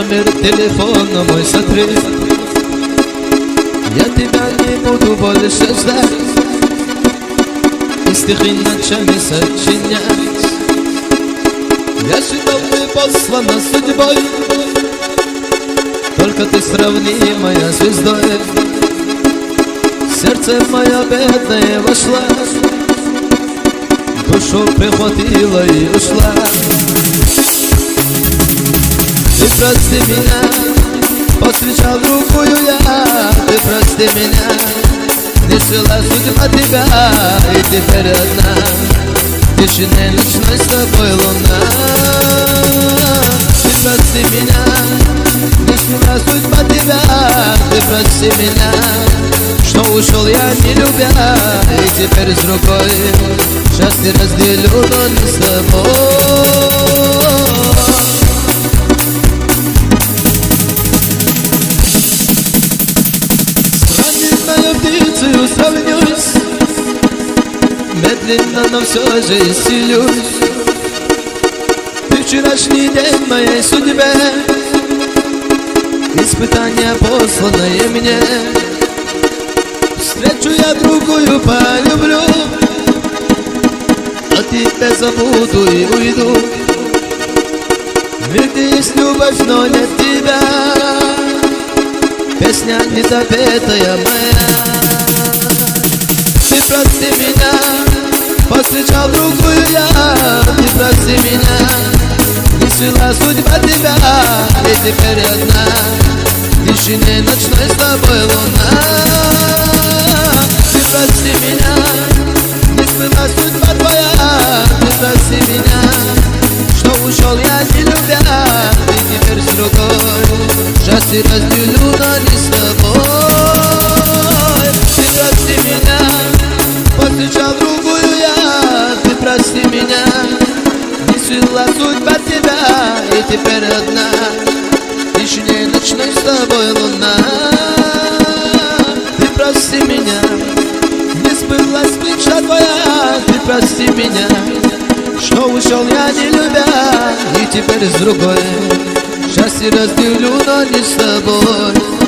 Номер телефона мой сотри, я тебя не буду больше ждать, и стихи ночами сочинять. Я считал, ты послана судьбой, только ты сравнимая звездой. Сердце мое бедное вошла, душу прихватила и ушла. Ты прости меня, повстречал другую я. Ты прости меня, не свела судьба тебя, и теперь одна в тишине ночной с тобой луна. Ты прости меня, не свела судьба тебя. Ты прости меня, что ушел я не любя, и теперь с другой счастье разделю, но не с тобой. Птицею сравнюсь, медленно, но все же исцелюсь. Ты вчерашний день моей судьбе, испытание посланное мне. Встречу я другую, полюблю, а тебя забуду и уйду. В мире есть любовь, но нет тебя, песня недопетая моя. Ты прости меня, повстречал другую я. Ты прости меня, не свела судьба тебя, и теперь одна в тишине ночной с тобой луна. Ты прости меня, не свела судьба твоя. Ты прости меня, что ушел я не любя, и теперь с другой счастье разделю, но не с тобой. Ты прости меня, повстречал другую я. Ты прости меня, не свела судьба тебя, и теперь одна в тишине ночной с тобой луна. Ты прости меня, не сбылась мечта твоя. Ты прости меня, что ушел я не любя, и теперь с другой счастье разделю, но не с тобой.